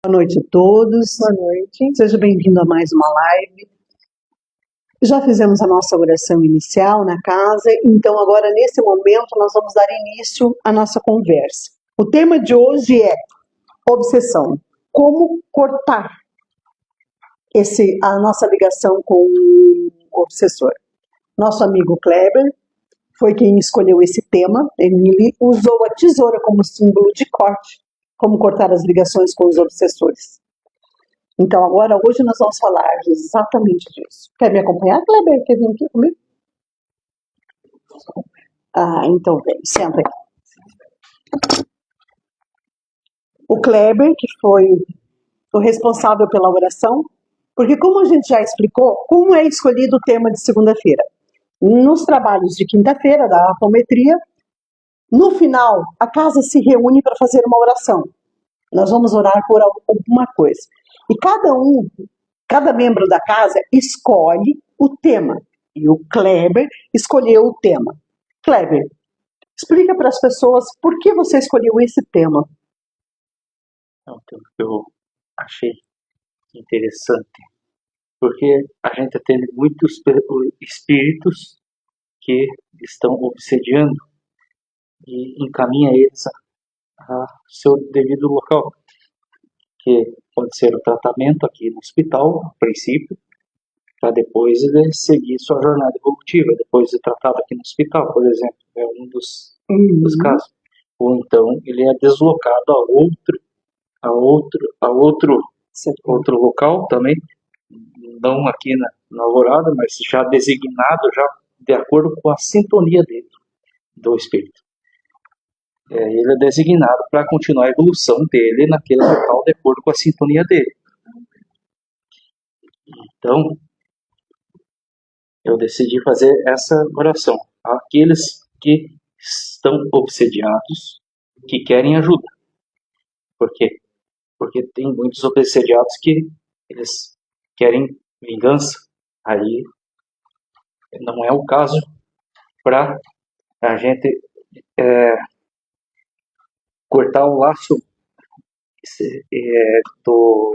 Boa noite a todos. Boa noite. Seja bem-vindo a mais uma live. Já fizemos a nossa oração inicial na casa, então agora nesse momento nós vamos dar início à nossa conversa. O tema de hoje é obsessão. Como cortar a nossa ligação com o obsessor. Nosso amigo Kleber foi quem escolheu esse tema. Ele usou a tesoura como símbolo de corte, como cortar as ligações com os obsessores. Então, agora, hoje nós vamos falar exatamente disso. Quer me acompanhar, Kleber? Quer vir aqui comigo? Então vem, senta aqui. O Kleber, que foi o responsável pela oração, porque como a gente já explicou, como é escolhido o tema de segunda-feira? Nos trabalhos de quinta-feira, da apometria, no final, a casa se reúne para fazer uma oração. Nós vamos orar por alguma coisa. E cada membro da casa escolhe o tema. E o Kleber escolheu o tema. Kleber, explica para as pessoas por que você escolheu esse tema. Eu achei interessante, porque a gente tem muitos espíritos que estão obsediando e encaminha eles a seu devido local, que pode ser o tratamento aqui no hospital, a princípio, para depois ele seguir sua jornada evolutiva, depois de tratado aqui no hospital, por exemplo, é um dos casos. Ou então ele é deslocado a outro local também, não aqui na Alvorada, mas já designado, já de acordo com a sintonia dele, do espírito. Ele é designado para continuar a evolução dele naquele local de acordo com a sintonia dele. Então, eu decidi fazer essa oração. Aqueles que estão obsediados, que querem ajuda. Por quê? Porque tem muitos obsediados que eles querem vingança. Aí não é o caso para a gente cortar o laço do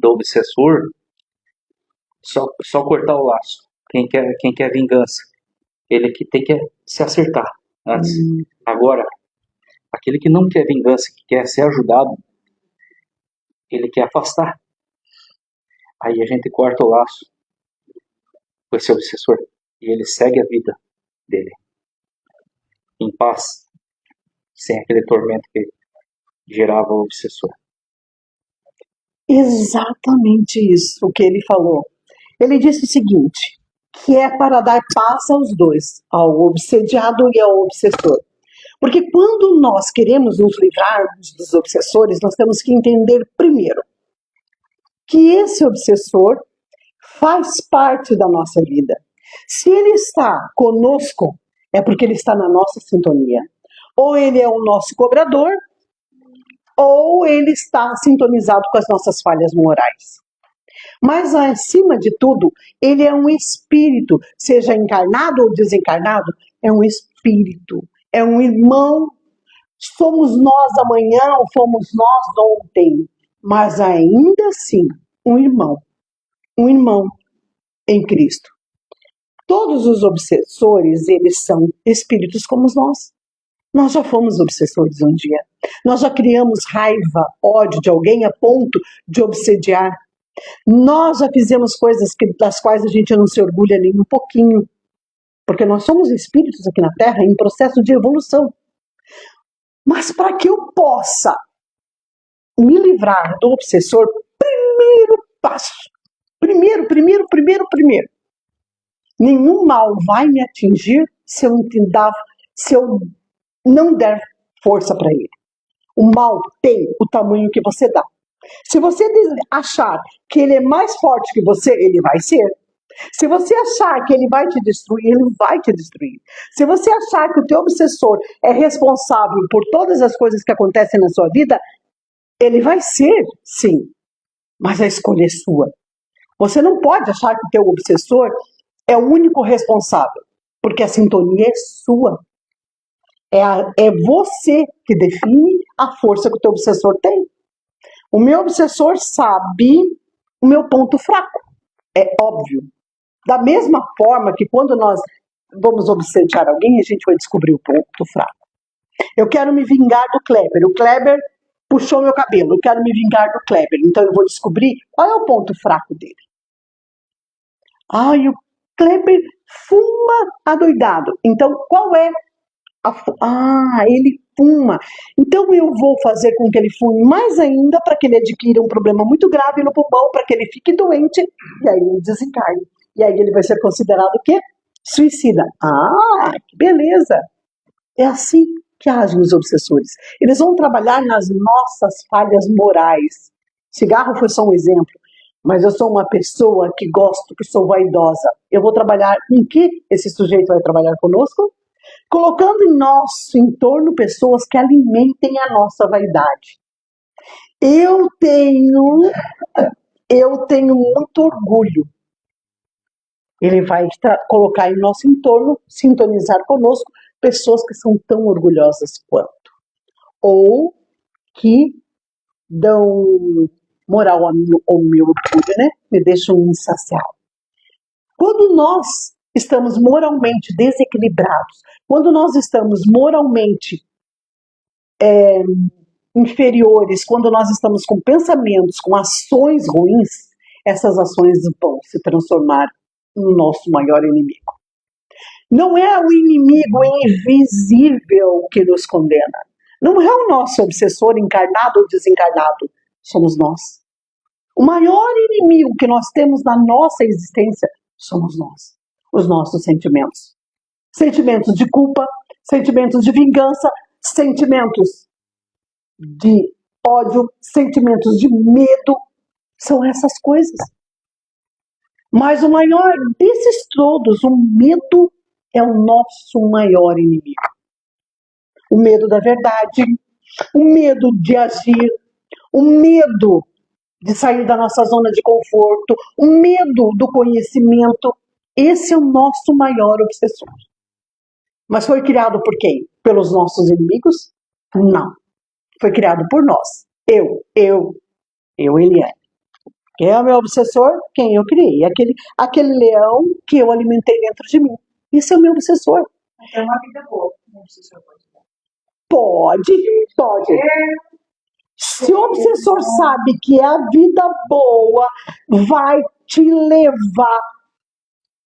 obsessor, só cortar o laço. Quem quer vingança, ele que tem que se acertar antes. Agora, aquele que não quer vingança, que quer ser ajudado, ele quer afastar. Aí a gente corta o laço com esse obsessor e ele segue a vida dele em paz, sem aquele tormento que gerava o obsessor. Exatamente isso o que ele falou. Ele disse o seguinte, que é para dar paz aos dois, ao obsediado e ao obsessor. Porque quando nós queremos nos livrarmos dos obsessores, nós temos que entender primeiro que esse obsessor faz parte da nossa vida. Se ele está conosco, é porque ele está na nossa sintonia. Ou ele é o nosso cobrador, ou ele está sintonizado com as nossas falhas morais. Mas, acima de tudo, ele é um espírito, seja encarnado ou desencarnado, é um espírito, é um irmão. Somos nós amanhã ou fomos nós ontem, mas ainda assim, um irmão em Cristo. Todos os obsessores, eles são espíritos como nós. Nós já fomos obsessores um dia. Nós já criamos raiva, ódio de alguém a ponto de obsediar. Nós já fizemos coisas das quais a gente não se orgulha nem um pouquinho. Porque nós somos espíritos aqui na Terra em processo de evolução. Mas para que eu possa me livrar do obsessor, primeiro passo. Primeiro. Nenhum mal vai me atingir se eu não der força para ele. O mal tem o tamanho que você dá. Se você achar que ele é mais forte que você, ele vai ser. Se você achar que ele vai te destruir, ele vai te destruir. Se você achar que o teu obsessor é responsável por todas as coisas que acontecem na sua vida, ele vai ser, sim. Mas a escolha é sua. Você não pode achar que o teu obsessor é o único responsável, porque a sintonia é sua. É você que define a força que o teu obsessor tem. O meu obsessor sabe o meu ponto fraco. É óbvio. Da mesma forma que quando nós vamos obsediar alguém, a gente vai descobrir o ponto fraco. Eu quero me vingar do Kleber. O Kleber puxou meu cabelo. Eu quero me vingar do Kleber. Então eu vou descobrir qual é o ponto fraco dele. Ai, o Kleber fuma adoidado. Então qual é ele fuma. Então eu vou fazer com que ele fume mais ainda para que ele adquira um problema muito grave no pulmão, para que ele fique doente e aí ele desencarne. E aí ele vai ser considerado o quê? Suicida. Ah, que beleza! É assim que agem os obsessores. Eles vão trabalhar nas nossas falhas morais. Cigarro foi só um exemplo, mas eu sou uma pessoa que gosto, que sou vaidosa. Eu vou trabalhar em que esse sujeito vai trabalhar conosco? Colocando em nosso entorno pessoas que alimentem a nossa vaidade. Eu tenho muito orgulho. Ele vai colocar em nosso entorno, sintonizar conosco, pessoas que são tão orgulhosas quanto. Ou que dão moral ao meu orgulho, né? Me deixam insaciável. Quando nós estamos moralmente desequilibrados, quando nós estamos moralmente inferiores, quando nós estamos com pensamentos, com ações ruins, essas ações vão se transformar no nosso maior inimigo. Não é o inimigo invisível que nos condena. Não é o nosso obsessor encarnado ou desencarnado. Somos nós. O maior inimigo que nós temos na nossa existência somos nós. Os nossos sentimentos. Sentimentos de culpa, sentimentos de vingança, sentimentos de ódio, sentimentos de medo. São essas coisas. Mas o maior desses todos, o medo, é o nosso maior inimigo. O medo da verdade, o medo de agir, o medo de sair da nossa zona de conforto, o medo do conhecimento. Esse é o nosso maior obsessor. Mas foi criado por quem? Pelos nossos inimigos? Não. Foi criado por nós. Eu, Eliane. Quem é o meu obsessor? Quem eu criei. Aquele leão que eu alimentei dentro de mim. Isso é o meu obsessor. É uma vida boa. Um obsessor pode. Se o obsessor sabe que a vida boa vai te levar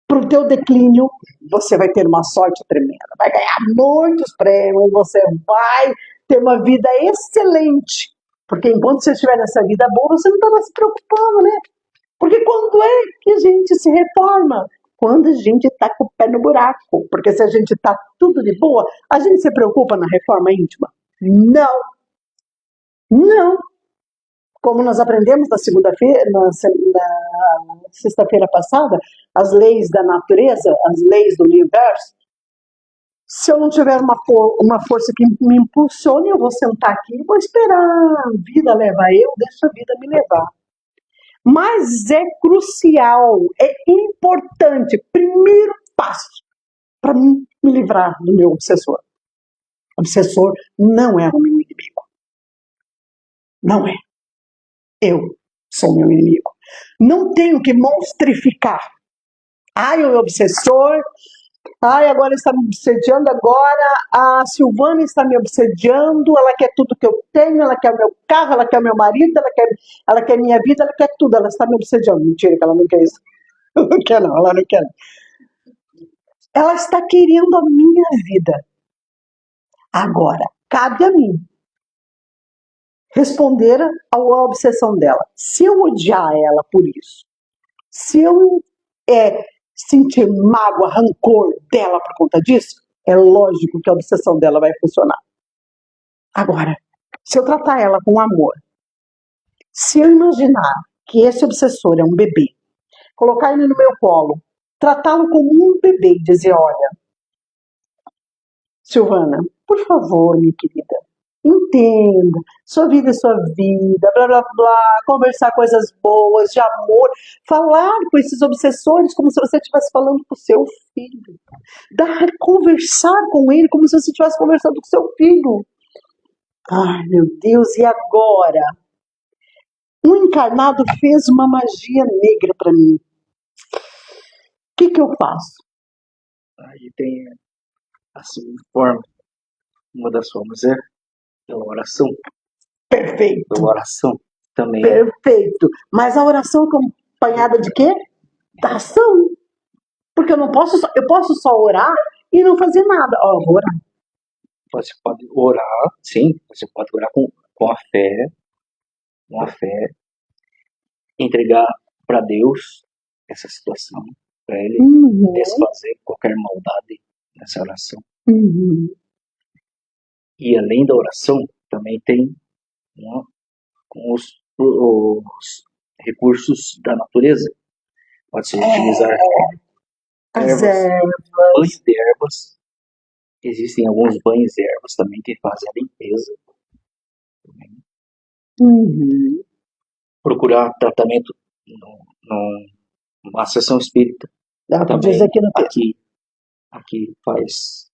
para o teu declínio, você vai ter uma sorte tremenda. Vai ganhar muitos prêmios, você vai ter uma vida excelente. Porque enquanto você estiver nessa vida boa, você não está mais se preocupando, né? Porque quando é que a gente se reforma? Quando a gente está com o pé no buraco. Porque se a gente está tudo de boa, a gente se preocupa na reforma íntima? Não. Não. Como nós aprendemos na sexta-feira passada, as leis da natureza, as leis do universo, se eu não tiver uma força que me impulsione, eu vou sentar aqui e vou esperar a vida levar eu, deixa a vida me levar. Mas é crucial, é importante, primeiro passo para me livrar do meu obsessor. O obsessor não é o meu inimigo. Não é. Eu sou meu inimigo. Não tenho que monstrificar. Ai, o meu obsessor... Ai, agora está me obsediando, agora a Silvana está me obsediando, ela quer tudo que eu tenho, ela quer o meu carro, ela quer o meu marido, ela quer minha vida, ela quer tudo, ela está me obsediando. Mentira, que ela não quer isso. Não quer não, ela não quer. Ela está querendo a minha vida. Agora, cabe a mim responder à obsessão dela. Se eu odiar ela por isso, se eu sentir mágoa, rancor dela por conta disso, é lógico que a obsessão dela vai funcionar. Agora, se eu tratar ela com amor, se eu imaginar que esse obsessor é um bebê, colocar ele no meu colo, tratá-lo como um bebê e dizer, olha, Silvana, por favor, minha querida, entenda, sua vida é sua vida, blá blá blá, conversar coisas boas, de amor, falar com esses obsessores como se você estivesse falando com o seu filho, conversar com ele como se você estivesse conversando com o seu filho. Ai, meu Deus, e agora? Um encarnado fez uma magia negra para mim. O que eu faço? Aí tem a segunda forma, uma das formas é pela oração. Perfeito, Pela oração também. perfeito. Mas a oração acompanhada de quê? Da ação. Porque eu posso só orar e não fazer nada. Ó, vou orar. Você pode orar, sim, você pode orar com a fé, entregar para Deus essa situação, para Ele desfazer qualquer maldade nessa oração. E além da oração, também tem com os recursos da natureza. Pode-se utilizar As ervas, banhos de ervas. Existem alguns banhos de ervas também que fazem a limpeza. Procurar tratamento numa sessão espírita. Também aqui faz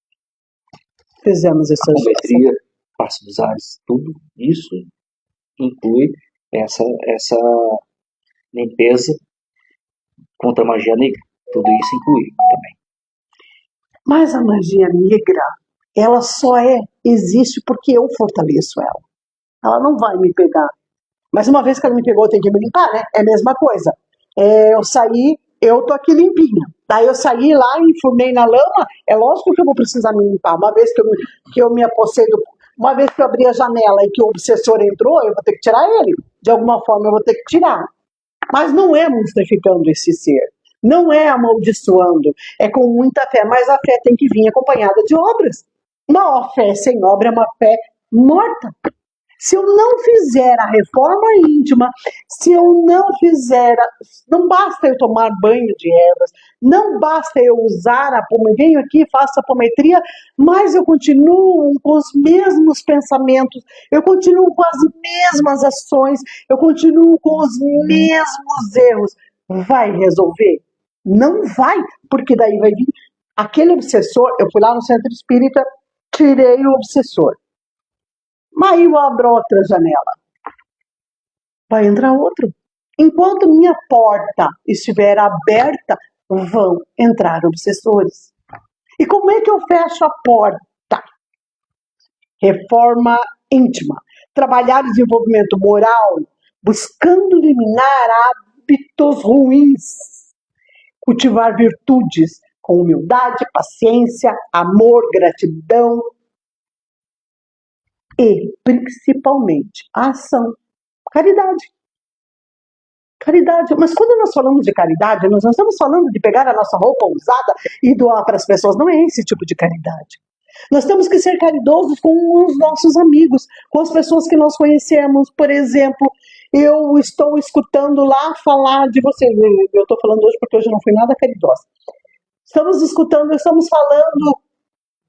fizemos essa apometria, passo dos ares, tudo isso inclui essa limpeza contra a magia negra. Tudo isso inclui também. Mas a magia negra, ela só existe porque eu fortaleço ela. Ela não vai me pegar. Mas uma vez que ela me pegou, eu tenho que me limpar, né? É a mesma coisa. Eu saí, eu tô aqui limpinha. Daí eu saí lá e enfurnei na lama, é lógico que eu vou precisar me limpar. Uma vez que eu me apossei uma vez que eu abri a janela e que o obsessor entrou, eu vou ter que tirar ele. De alguma forma eu vou ter que tirar. Mas não é monstrificando esse ser. Não é amaldiçoando. É com muita fé. Mas a fé tem que vir acompanhada de obras. Uma fé sem obra é uma fé morta. Se eu não fizer a reforma íntima, se eu não fizer, não basta eu tomar banho de ervas, não basta eu usar a apometria, venho aqui, faço a apometria, mas eu continuo com os mesmos pensamentos, eu continuo com as mesmas ações, eu continuo com os mesmos erros. Vai resolver? Não vai, porque daí vai vir aquele obsessor. Eu fui lá no centro espírita, tirei o obsessor. Mas eu abro outra janela. Vai entrar outro. Enquanto minha porta estiver aberta, vão entrar obsessores. E como é que eu fecho a porta? Reforma íntima. Trabalhar desenvolvimento moral, buscando eliminar hábitos ruins. Cultivar virtudes com humildade, paciência, amor, gratidão. E, principalmente, a ação. Caridade. Caridade. Mas quando nós falamos de caridade, nós não estamos falando de pegar a nossa roupa usada e doar para as pessoas. Não é esse tipo de caridade. Nós temos que ser caridosos com os nossos amigos, com as pessoas que nós conhecemos. Por exemplo, eu estou escutando lá falar de você. Eu estou falando hoje porque hoje eu não fui nada caridosa. Estamos falando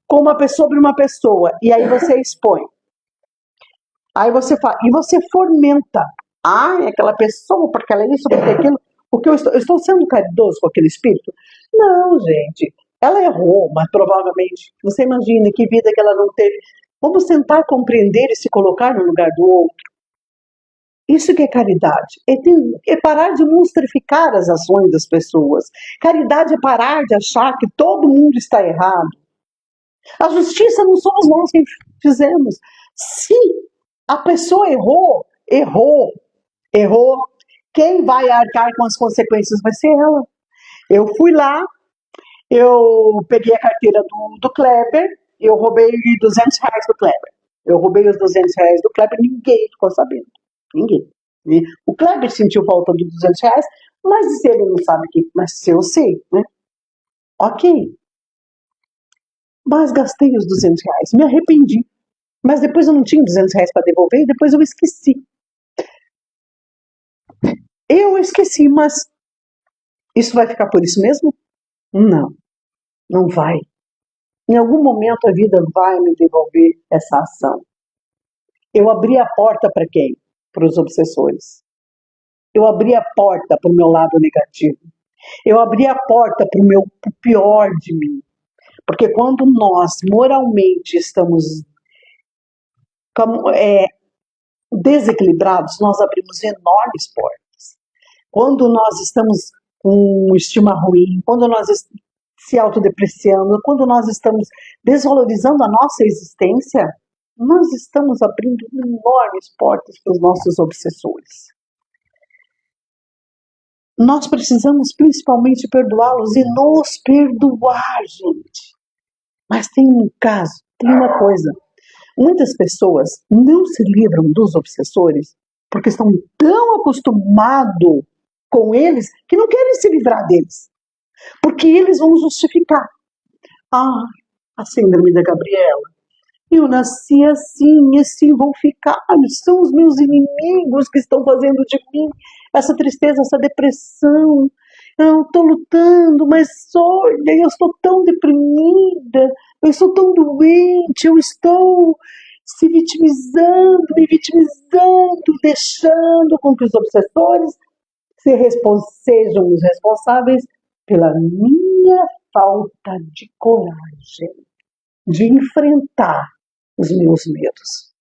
com sobre uma pessoa, e aí você expõe. Aí você fala, e você fomenta. É aquela pessoa, porque ela é isso, porque aquilo. Porque eu estou sendo caridoso com aquele espírito? Não, gente. Ela errou, mas provavelmente. Você imagina que vida que ela não teve. Vamos tentar compreender e se colocar no lugar do outro. Isso que é caridade. É parar de monstrificar as ações das pessoas. Caridade é parar de achar que todo mundo está errado. A justiça não somos nós que fizemos. Se a pessoa errou. Quem vai arcar com as consequências vai ser ela. Eu fui lá, eu peguei a carteira do Kleber, eu roubei R$200 do Kleber. Eu roubei os R$200 do Kleber, ninguém ficou sabendo. Ninguém. O Kleber sentiu falta dos R$200, mas se ele não sabe que, mas se eu sei, né? Ok. Mas gastei os R$200, me arrependi. Mas depois eu não tinha R$200 para devolver e depois eu esqueci. Eu esqueci, mas isso vai ficar por isso mesmo? Não, não vai. Em algum momento a vida vai me devolver essa ação. Eu abri a porta para quem? Para os obsessores. Eu abri a porta para o meu lado negativo. Eu abri a porta para o pior de mim. Porque quando nós moralmente estamos desequilibrados, nós abrimos enormes portas. Quando nós estamos com estima ruim, quando nós se autodepreciando, quando nós estamos desvalorizando a nossa existência, nós estamos abrindo enormes portas para os nossos obsessores. Nós precisamos principalmente perdoá-los e nos perdoar, gente. Mas tem um caso, tem uma coisa. Muitas pessoas não se livram dos obsessores porque estão tão acostumados com eles que não querem se livrar deles. Porque eles vão justificar. Ah, a síndrome da Gabriela. Eu nasci assim e assim vão ficar. São os meus inimigos que estão fazendo de mim essa tristeza, essa depressão. Eu estou lutando, mas olha, eu estou tão deprimida, eu estou tão doente, eu estou me vitimizando, deixando com que os obsessores sejam os responsáveis pela minha falta de coragem de enfrentar os meus medos.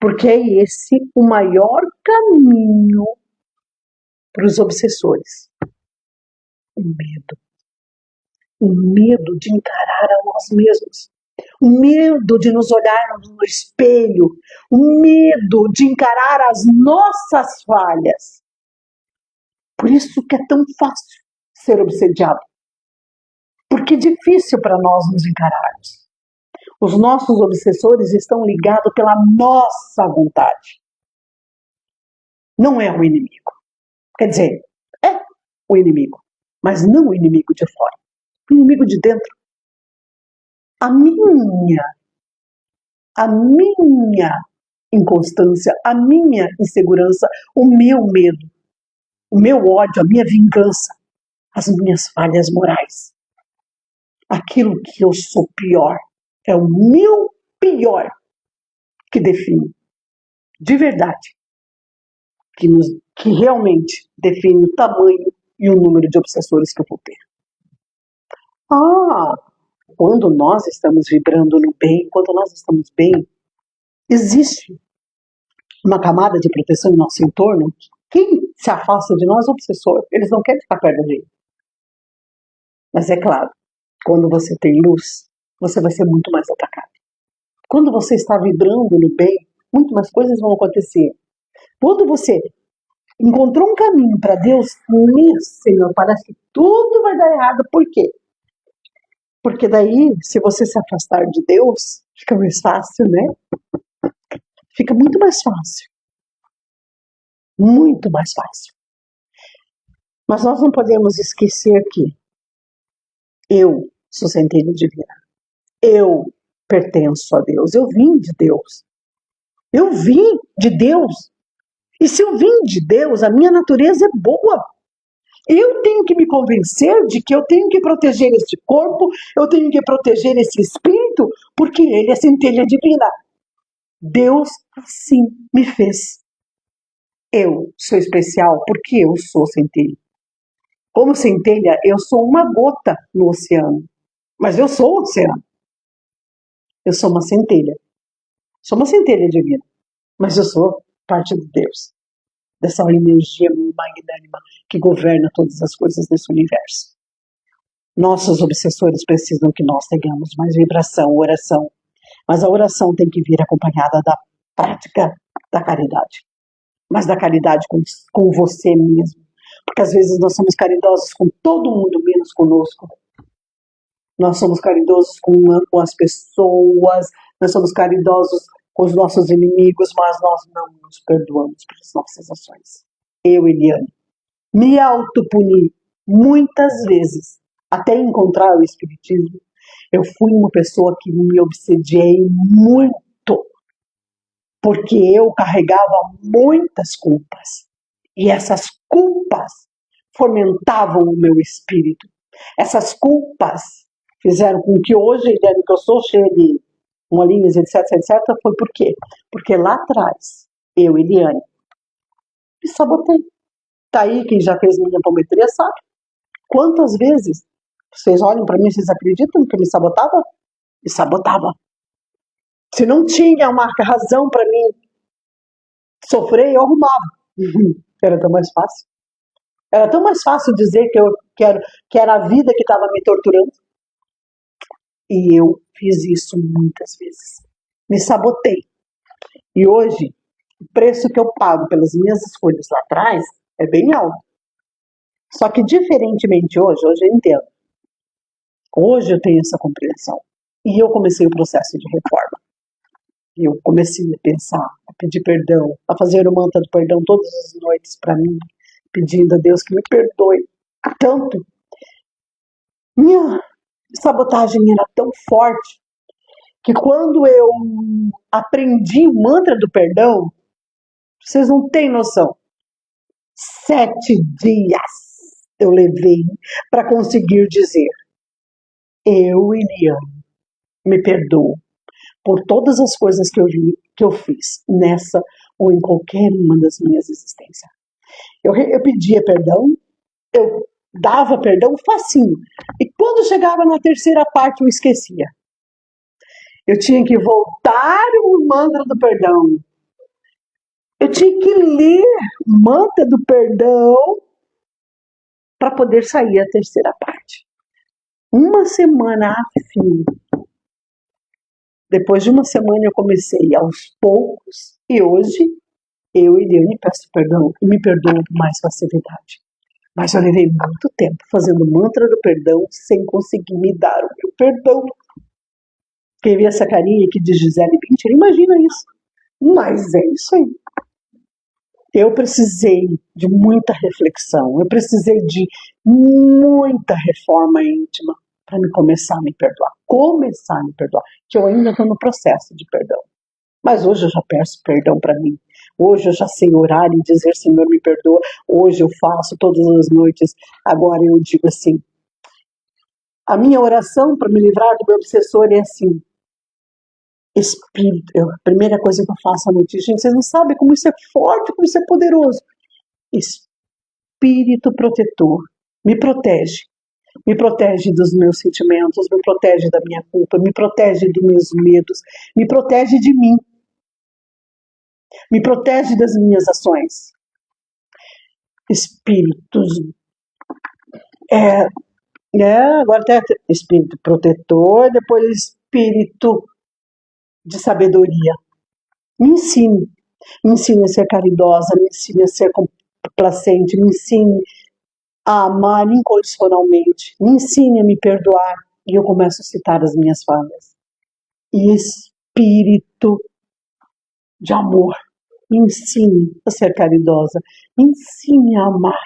Porque é esse o maior caminho para os obsessores. O medo. O medo de encarar a nós mesmos. O medo de nos olharmos no espelho. O medo de encarar as nossas falhas. Por isso que é tão fácil ser obsediado. Porque é difícil para nós nos encararmos. Os nossos obsessores estão ligados pela nossa vontade. Não é o inimigo. Quer dizer, é o inimigo, mas não o inimigo de fora. O inimigo de dentro. A minha inconstância, a minha insegurança, o meu medo, o meu ódio, a minha vingança, as minhas falhas morais. Aquilo que eu sou pior. É o meu pior que define, de verdade, que realmente define o tamanho e o número de obsessores que eu vou ter. Quando nós estamos vibrando no bem, quando nós estamos bem, existe uma camada de proteção em nosso entorno. Quem se afasta de nós é o obsessor. Eles não querem ficar perto da gente. Mas é claro, quando você tem luz, você vai ser muito mais atacado. Quando você está vibrando no bem, muito mais coisas vão acontecer. Quando você encontrou um caminho para Deus, Senhor, parece que tudo vai dar errado. Por quê? Porque daí, se você se afastar de Deus, fica mais fácil, né? Fica muito mais fácil. Muito mais fácil. Mas nós não podemos esquecer que eu sou centelha divina. Eu pertenço a Deus. Eu vim de Deus. Eu vim de Deus. E se eu vim de Deus, a minha natureza é boa. Eu tenho que me convencer de que eu tenho que proteger este corpo, eu tenho que proteger esse espírito, porque ele é centelha divina. Deus assim me fez. Eu sou especial porque eu sou centelha. Como centelha, eu sou uma gota no oceano. Mas eu sou o oceano. Eu sou uma centelha. Sou uma centelha divina. Mas eu sou parte de Deus. Dessa energia magnânima que governa todas as coisas desse universo. Nossos obsessores precisam que nós tenhamos mais vibração, oração. Mas a oração tem que vir acompanhada da prática da caridade. Mas da caridade com você mesmo. Porque às vezes nós somos caridosos com todo mundo, menos conosco. Nós somos caridosos com as pessoas, nós somos caridosos com os nossos inimigos, mas nós não nos perdoamos pelas nossas ações. Eu, Eliane, me autopuni muitas vezes, até encontrar o Espiritismo. Eu fui uma pessoa que me obsediei muito, porque eu carregava muitas culpas. E essas culpas fomentavam o meu espírito. Essas culpas fizeram com que hoje, Eliane, que eu sou cheia de molinhas, etc, foi por quê? Porque lá atrás, eu, Eliane, me sabotei. Tá aí, quem já fez minha apometria sabe. Quantas vezes vocês olham para mim, vocês acreditam que eu me sabotava? Me sabotava. Se não tinha uma razão para mim sofrer, eu arrumava. Era tão mais fácil. Era tão mais fácil dizer que era a vida que estava me torturando. E eu fiz isso muitas vezes. Me sabotei. E hoje, o preço que eu pago pelas minhas escolhas lá atrás é bem alto. Só que, diferentemente hoje eu entendo. Hoje eu tenho essa compreensão. E eu comecei o processo de reforma. Eu comecei a pensar, a pedir perdão, a fazer o mantra do perdão todas as noites para mim, pedindo a Deus que me perdoe. Tanto. Minha sabotagem era tão forte que quando eu aprendi o mantra do perdão, vocês não têm noção. 7 dias eu levei para conseguir dizer: eu, Eliane, me perdoo por todas as coisas que eu fiz nessa ou em qualquer uma das minhas existências. Eu pedia perdão, eu dava perdão facinho. E quando chegava na terceira parte, eu esquecia. Eu tinha que voltar o mantra do perdão. Eu tinha que ler o mantra do perdão para poder sair a terceira parte. Uma semana a fim. Depois de uma semana eu comecei aos poucos e hoje eu e Eliane peço perdão e me perdoo com mais facilidade. Mas eu levei muito tempo fazendo o mantra do perdão sem conseguir me dar o meu perdão. Quem vê essa carinha aqui de Gisele Bündchen, imagina isso. Mas é isso aí. Eu precisei de muita reflexão, eu precisei de muita reforma íntima para me começar a me perdoar. Começar a me perdoar, que eu ainda estou no processo de perdão. Mas hoje eu já peço perdão para mim. Hoje eu já sei orar e dizer: Senhor, me perdoa. Hoje eu faço todas as noites. Agora eu digo assim: a minha oração para me livrar do meu obsessor é assim: Espírito, a primeira coisa que eu faço à noite, gente, vocês não sabem como isso é forte, como isso é poderoso. Espírito protetor, me protege. Me protege dos meus sentimentos, me protege da minha culpa, me protege dos meus medos, me protege de mim. Me protege das minhas ações. Espíritos. Agora tem espírito protetor, depois espírito de sabedoria. Me ensine. Me ensine a ser caridosa, me ensine a ser complacente, me ensine a amar incondicionalmente, me ensine a me perdoar. E eu começo a citar as minhas falhas. E espírito de amor. Me ensine a ser caridosa, me ensine a amar,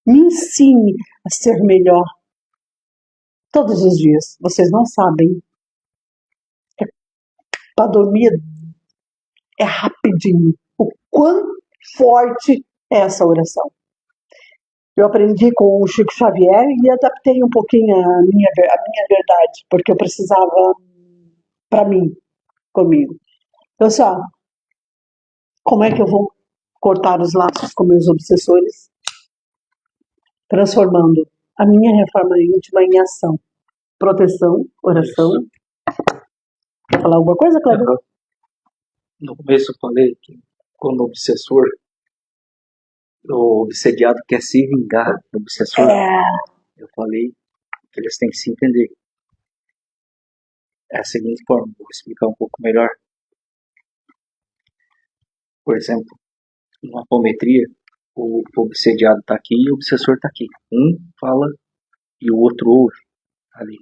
me ensine a ser melhor. Todos os dias, vocês não sabem. Para dormir é rapidinho. O quão forte é essa oração. Eu aprendi com o Chico Xavier e adaptei um pouquinho a minha verdade, porque eu precisava para mim, comigo. Então, assim, como é que eu vou cortar os laços com meus obsessores? Transformando a minha reforma íntima em ação. Proteção, oração. Isso. Quer falar alguma coisa, Cláudio? No começo eu falei que quando o obsessor, o obsediado quer se vingar do obsessor, eu falei que eles têm que se entender. É a seguinte forma, vou explicar um pouco melhor. Por exemplo, numa apometria, o obsediado está aqui e o obsessor está aqui. Um fala e o outro ouve ali.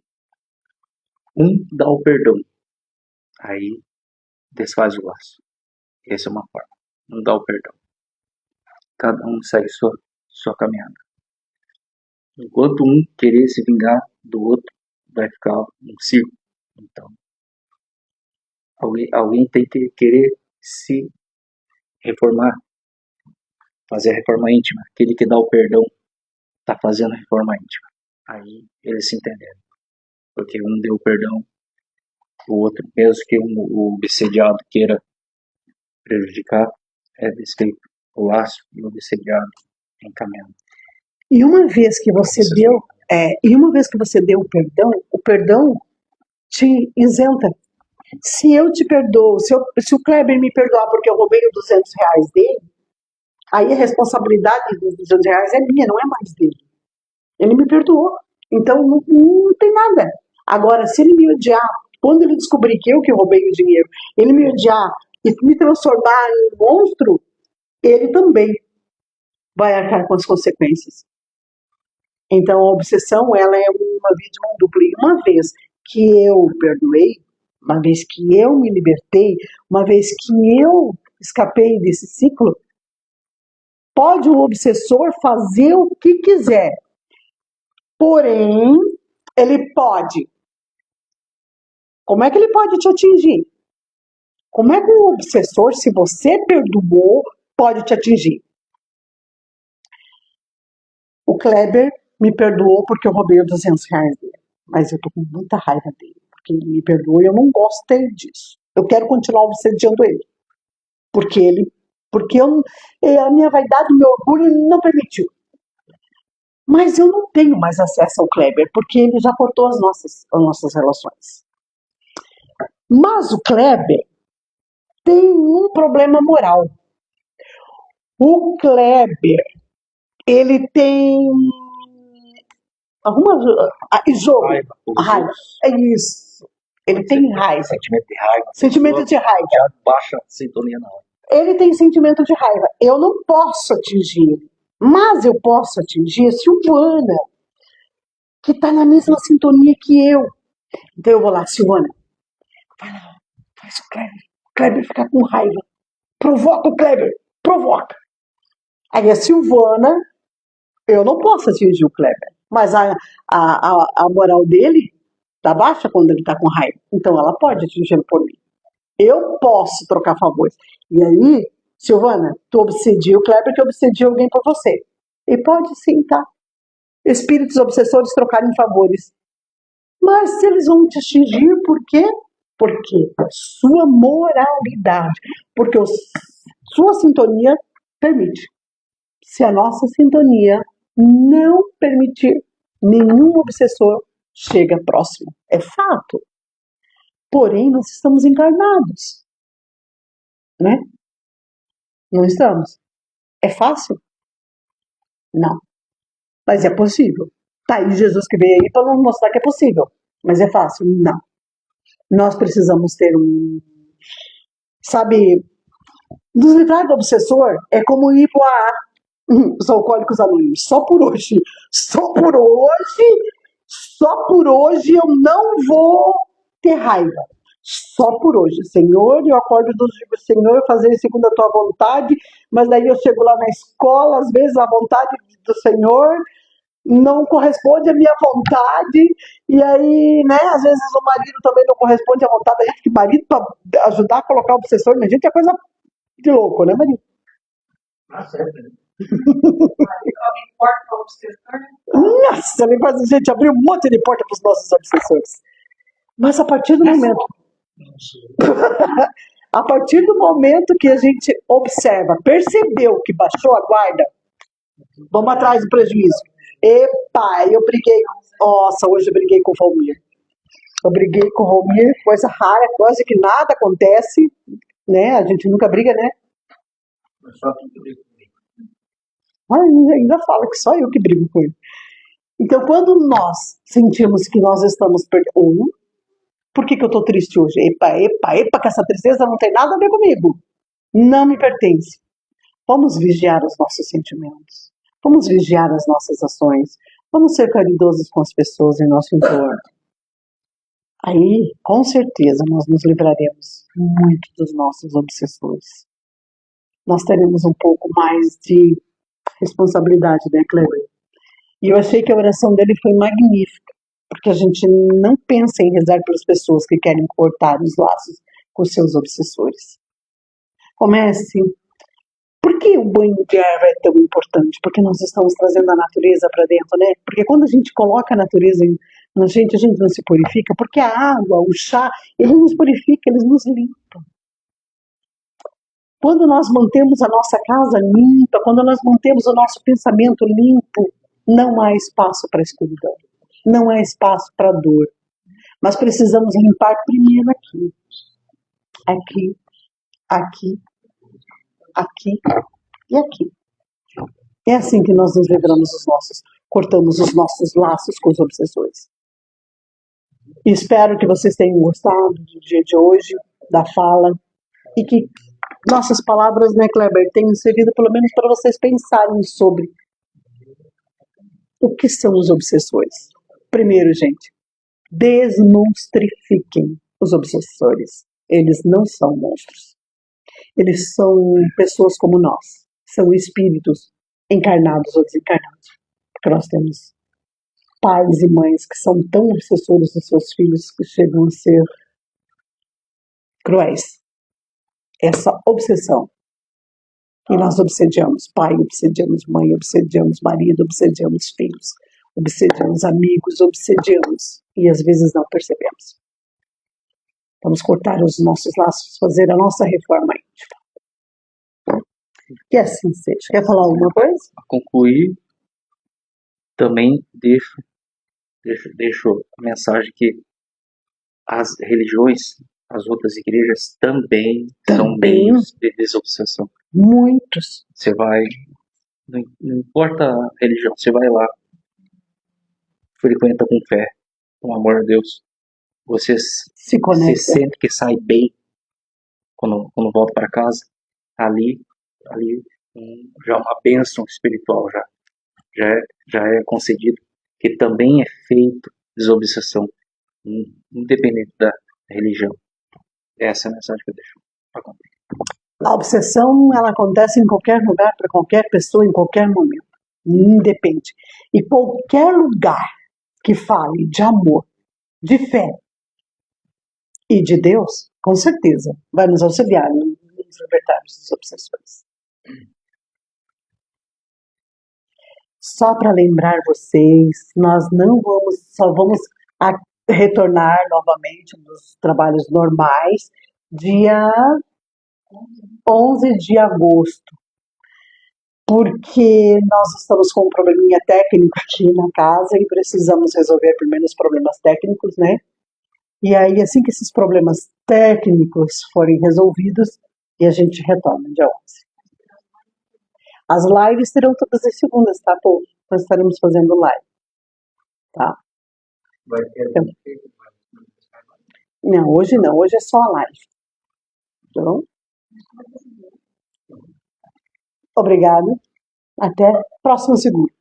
Um dá o perdão, aí desfaz o laço. Essa é uma forma. Um dá o perdão. Cada um segue sua caminhada. Enquanto um querer se vingar do outro, vai ficar um círculo. Então, alguém tem que querer se reformar, fazer a reforma íntima. Aquele que dá o perdão está fazendo a reforma íntima. Aí eles se entenderam. Porque um deu o perdão, o outro, mesmo que o obsediado queira prejudicar, é desfeito o laço e o obsediado encaminhando. E uma vez que você deu o perdão te isenta. Se eu te perdoo, se o Kleber me perdoar porque eu roubei os R$ 200 dele, aí a responsabilidade dos R$ 200 é minha, não é mais dele. Ele me perdoou. Então não tem nada. Agora, se ele me odiar, quando ele descobrir que eu que roubei o dinheiro, ele me odiar e me transformar em um monstro, ele também vai arcar com as consequências. Então a obsessão, ela é uma via de mão dupla. E uma vez que eu perdoei, uma vez que eu me libertei, uma vez que eu escapei desse ciclo, pode o obsessor fazer o que quiser. Porém, ele pode. Como é que ele pode te atingir? Como é que o obsessor, se você perdoou, pode te atingir? O Kleber me perdoou porque eu roubei os R$ 200 dele. Mas eu tô com muita raiva dele. Porque ele me perdoou e eu não gostei disso. Eu quero continuar obsediando ele. Porque a minha vaidade, o meu orgulho não permitiu. Mas eu não tenho mais acesso ao Kleber, porque ele já cortou as nossas relações. Mas o Kleber tem um problema moral. O Kleber, ele tem jogo, raiva. É isso. Ele tem raiva. Sentimento de raiva. Sentimento de raiva. Já baixa a sintonia na hora. Ele tem sentimento de raiva. Eu não posso atingir ele. Mas eu posso atingir a Silvana, que está na mesma sintonia que eu. Então eu vou lá, Silvana, vai lá, faz o Kleber ficar com raiva. Provoca o Kleber, provoca. Aí a Silvana, eu não posso atingir o Kleber, mas a moral dele tá baixa quando ele tá com raiva. Então ela pode atingir por mim. Eu posso trocar favores. E aí, Silvana, tu obsedia o Kleber que obsedia alguém por você. E pode sim, tá? Espíritos obsessores trocarem favores. Mas se eles vão te atingir, por quê? Porque sua moralidade, porque sua sintonia permite. Se a nossa sintonia não permitir, nenhum obsessor chega próximo. É fato. Porém, nós estamos encarnados. Né? Não estamos. É fácil? Não. Mas é possível. Tá aí Jesus que veio aí para nos mostrar que é possível. Mas é fácil? Não. Nós precisamos ter sabe, nos livrar do obsessor é como ir para os alcoólicos anônimos. Só por hoje. Só por hoje eu não vou ter raiva. Só por hoje. Senhor, eu acordo dos dias, Senhor, fazer segundo a tua vontade, mas daí eu chego lá na escola, às vezes a vontade do Senhor não corresponde à minha vontade, e aí, né, às vezes o marido também não corresponde à vontade da gente, que marido para ajudar a colocar o obsessor na gente é coisa de louco, né, marido? Certo. Alguém importa para o obsessor? Nossa, ele faz a gente abrir um monte de porta para os nossos obsessores. Mas a partir do momento... a partir do momento que a gente observa, percebeu que baixou a guarda, vamos atrás do prejuízo. Epa, eu briguei. Nossa, hoje eu briguei com o Valmir. Eu briguei com o Valmir, coisa rara, quase que nada acontece, né? A gente nunca briga, né? Só tu que briga comigo. Ainda fala que só eu que brigo com ele. Então, quando nós sentimos que nós estamos perdendo, por que eu tô triste hoje? Epa, que essa tristeza não tem nada a ver comigo. Não me pertence. Vamos vigiar os nossos sentimentos. Vamos vigiar as nossas ações. Vamos ser caridosos com as pessoas em nosso entorno. Aí, com certeza, nós nos livraremos muito dos nossos obsessores. Nós teremos um pouco mais de responsabilidade, né, Kleber? E eu achei que a oração dele foi magnífica, porque a gente não pensa em rezar pelas pessoas que querem cortar os laços com seus obsessores. Comece. Por que o banho de erva é tão importante? Porque nós estamos trazendo a natureza para dentro, né? Porque quando a gente coloca a natureza na gente, a gente não se purifica, porque a água, o chá, eles nos purificam, eles nos limpam. Quando nós mantemos a nossa casa limpa, quando nós mantemos o nosso pensamento limpo, não há espaço para escuridão, não há espaço para dor. Mas precisamos limpar primeiro aqui. Aqui, aqui, aqui e aqui. É assim que nós nos livramos cortamos os nossos laços com os obsessores. E espero que vocês tenham gostado do dia de hoje, da fala, e que nossas palavras, né, Kleber, tenham servido pelo menos para vocês pensarem sobre o que são os obsessores. Primeiro, gente, desmonstrifiquem os obsessores. Eles não são monstros. Eles são pessoas como nós. São espíritos encarnados ou desencarnados. Porque nós temos pais e mães que são tão obsessores dos seus filhos que chegam a ser cruéis. Essa obsessão. E nós obsediamos pai, obsediamos mãe, obsediamos marido, obsediamos filhos, obsediamos amigos, obsediamos. E às vezes não percebemos. Vamos cortar os nossos laços, fazer a nossa reforma íntima. Que assim seja. Quer falar alguma coisa? Para concluir, também deixo a mensagem que as religiões, as outras igrejas também são meios de desobsessão. Muitos. Você vai, não importa a religião, você vai lá, frequenta com fé, com amor a Deus, você se conecta. Você sente que sai bem quando volta para casa, ali já é uma bênção espiritual, já é concedido, que também é feito desobsessão, independente da religião. Essa é a mensagem que eu deixo para cumprir. A obsessão, ela acontece em qualquer lugar, para qualquer pessoa, em qualquer momento. Independe. E qualquer lugar que fale de amor, de fé e de Deus, com certeza, vai nos auxiliar nos libertarmos das obsessões. Só para lembrar vocês, nós só vamos retornar novamente nos trabalhos normais, dia 11 de agosto, porque nós estamos com um probleminha técnico aqui na casa e precisamos resolver primeiro os problemas técnicos, né? E aí, assim que esses problemas técnicos forem resolvidos, e a gente retorna dia 11. As lives serão todas as segundas, tá, povo? Nós estaremos fazendo live, tá? Vai ter então, não, hoje é só a live. Então, obrigado. Até próximo segundo.